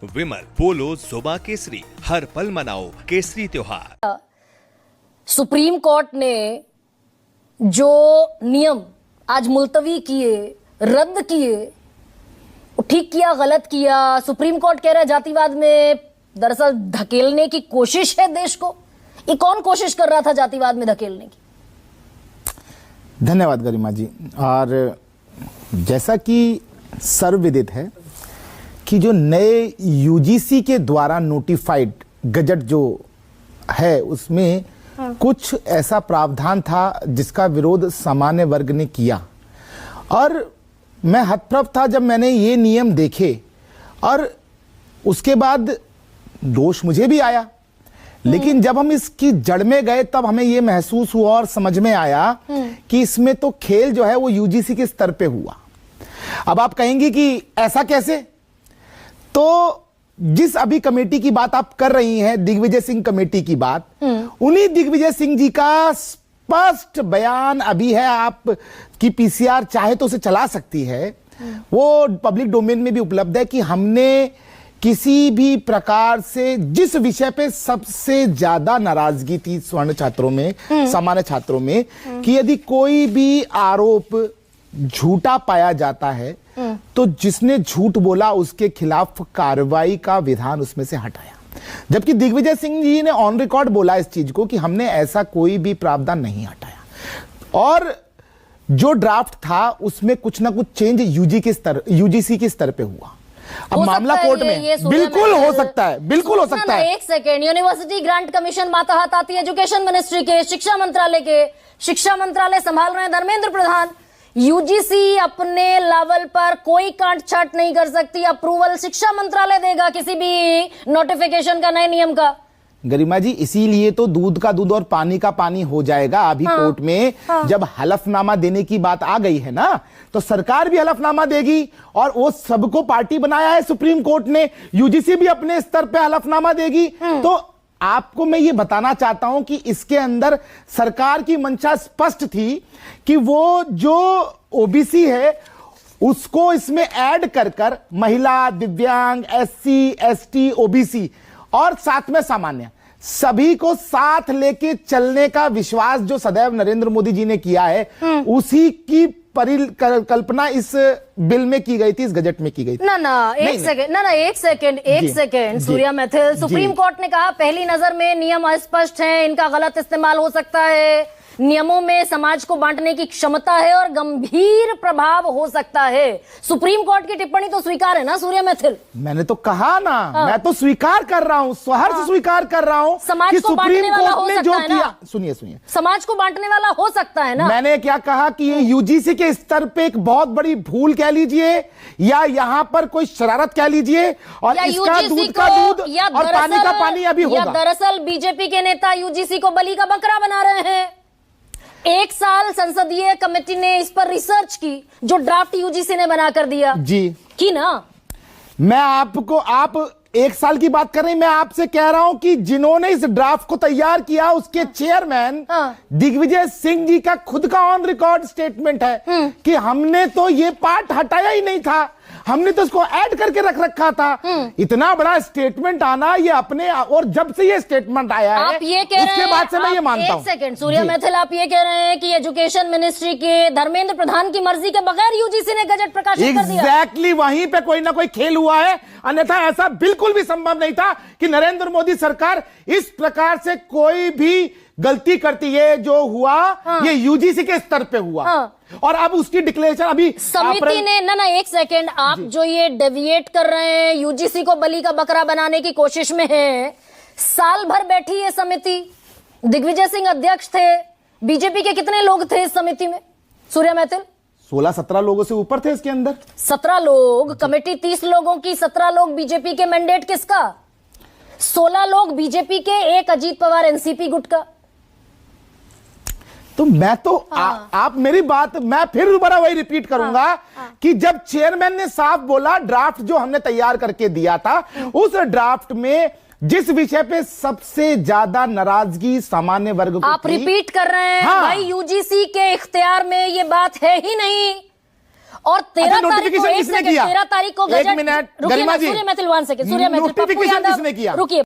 विमल पोलो जुबा केसरी, हर पल मनाओ केसरी त्योहार। सुप्रीम कोर्ट ने जो नियम आज मुलतवी किए, रद्द किए, ठीक किया गलत किया? सुप्रीम कोर्ट कह रहा है जातिवाद में दरअसल धकेलने की कोशिश है देश को। ये कौन कोशिश कर रहा था जातिवाद में धकेलने की? धन्यवाद गरिमा जी। और जैसा कि सर्वविदित है कि जो नए यूजीसी के द्वारा नोटिफाइड गजट जो है उसमें कुछ ऐसा प्रावधान था जिसका विरोध सामान्य वर्ग ने किया, और मैं हतप्रभ था जब मैंने ये नियम देखे, और उसके बाद दोष मुझे भी आया। लेकिन जब हम इसकी जड़ में गए तब हमें ये महसूस हुआ और समझ में आया कि इसमें तो खेल जो है वो यूजीसी के स्तर पे हुआ। अब आप कहेंगे कि ऐसा कैसे? तो जिस अभी कमेटी की बात आप कर रही हैं, दिग्विजय सिंह कमेटी की बात, उन्हीं दिग्विजय सिंह जी का स्पष्ट बयान अभी है। आप की पीसीआर चाहे तो उसे चला सकती है, वो पब्लिक डोमेन में भी उपलब्ध है, कि हमने किसी भी प्रकार से जिस विषय पे सबसे ज्यादा नाराजगी थी स्वर्ण छात्रों में, सामान्य छात्रों में, कि यदि कोई भी आरोप झूठा पाया जाता है तो जिसने झूठ बोला उसके खिलाफ कार्रवाई का विधान उसमें से हटाया। जबकि दिग्विजय सिंह जी ने ऑन रिकॉर्ड बोला इस चीज को कि हमने ऐसा कोई भी प्रावधान नहीं हटाया, और जो ड्राफ्ट था उसमें कुछ ना कुछ चेंज यूजीसी के स्तर पे हुआ। अब मामला कोर्ट में बिल्कुल हो सकता है, बिल्कुल हो सकता है। एक सेकेंड, यूनिवर्सिटी ग्रांट कमीशन मातहत आती है एजुकेशन मिनिस्ट्री के, शिक्षा मंत्रालय के। शिक्षा मंत्रालय संभाल रहे हैं धर्मेंद्र प्रधान। यूजीसी अपने लेवल पर कोई काट छाट नहीं कर सकती, अप्रूवल शिक्षा मंत्रालय देगा किसी भी नोटिफिकेशन का, नए नियम का। गरिमा जी, इसीलिए तो दूध का दूध और पानी का पानी हो जाएगा अभी कोर्ट में। जब हलफनामा देने की बात आ गई है ना, तो सरकार भी हलफनामा देगी, और वो सबको पार्टी बनाया है सुप्रीम कोर्ट ने, यूजीसी भी अपने स्तर पे हलफनामा देगी। तो आपको मैं ये बताना चाहता हूं कि इसके अंदर सरकार की मंशा स्पष्ट थी कि वो जो ओबीसी है उसको इसमें ऐड कर महिला, दिव्यांग, एससी, एसटी, ओबीसी और साथ में सामान्य, सभी को साथ लेके चलने का विश्वास जो सदैव नरेंद्र मोदी जी ने किया है, उसी की परिकल्पना इस बिल में की गई थी, इस गजट में की गई थी। एक second Surya Maithil, supreme court ने कहा पहली नजर में नियम अस्पष्ट हैं, इनका गलत इस्तेमाल हो सकता है, नियमों में समाज को बांटने की क्षमता है और गंभीर प्रभाव हो सकता है। सुप्रीम कोर्ट की टिप्पणी तो स्वीकार है ना सूर्या मैथिल? मैंने तो कहा ना, मैं तो स्वीकार कर रहा हूं, सहर्ष स्वीकार कर रहा हूं। समाज को बांटने वाला हो सकता है ना? सुनिए, समाज को बांटने वाला हो सकता है ना? मैंने क्या कहा कि ये यूजीसी के स्तर पे एक बहुत बड़ी भूल कह लीजिए, या यहां पर कोई शरारत कह लीजिए, और इसका दूध का दूध और पानी का पानी अभी होगा। दरअसल बीजेपी के नेता यूजीसी को बलि का बकरा बना रहे हैं। एक साल संसदीय कमेटी ने इस पर रिसर्च की, जो ड्राफ्ट यूजीसी ने बनाकर दिया जी की ना। मैं आपको, आप एक साल की बात कर रही, मैं आपसे कह रहा हूं कि जिन्होंने इस ड्राफ्ट को तैयार किया उसके चेयरमैन दिग्विजय सिंह जी का खुद का ऑन रिकॉर्ड स्टेटमेंट है कि हमने तो ये पार्ट हटाया ही नहीं था, हमने तो इसको ऐड करके रख रखा था। इतना बड़ा स्टेटमेंट आना ये अपने, और जब से ये स्टेटमेंट आया है आप ये कह उसके बाद से मैं ये मानता हूं। एक सेकंड सूर्या मैथिल, आप ये कह रहे हैं कि एजुकेशन मिनिस्ट्री के धर्मेंद्र प्रधान की मर्जी के बगैर यूजीसी ने गजट प्रकाशित कर दिया? एग्जैक्टली, वहीं पे कोई ना कोई खेल हुआ है, अन्यथा ऐसा बिल्कुल भी संभव नहीं था कि नरेंद्र मोदी सरकार इस प्रकार से कोई भी गलती करती है। जो हुआ ये यूजीसी के स्तर पे हुआ, और अब उसकी डिक्लेरेशन अभी समिति ने ना एक सेकेंड, आप जो ये डेविएट कर रहे हैं, यूजीसी को बलि का बकरा बनाने की कोशिश में है। साल भर बैठी ये समिति, दिग्विजय सिंह अध्यक्ष थे, बीजेपी के कितने लोग थे इस समिति में सूर्या मैथिल? 16-17 लोगों से ऊपर थे इसके अंदर। 17 लोग, कमेटी 30 लोगों की, 17 लोग बीजेपी के। मैंडेट किसका? 16 लोग बीजेपी के, एक अजीत पवार एनसीपी गुट का। तो मैं तो आप मेरी बात, मैं फिर दोबारा वही रिपीट करूंगा कि जब चेयरमैन ने साफ बोला ड्राफ्ट जो हमने तैयार करके दिया था, उस ड्राफ्ट में जिस विषय पे सबसे ज्यादा नाराजगी सामान्य वर्ग को आप रिपीट कर रहे हैं भाई, यूजीसी के इख्तियार में ये बात है ही नहीं। और 13 तारीख को नोटिफिकेशन किसने किया? 13 तारीख को एक मिनट, गरिमा जी, सूर्य मैथिल 1 सेकंड, सूर्य मैथिल, पप्पू नोटिफिकेशन यादव, किसने किया? रुकिए।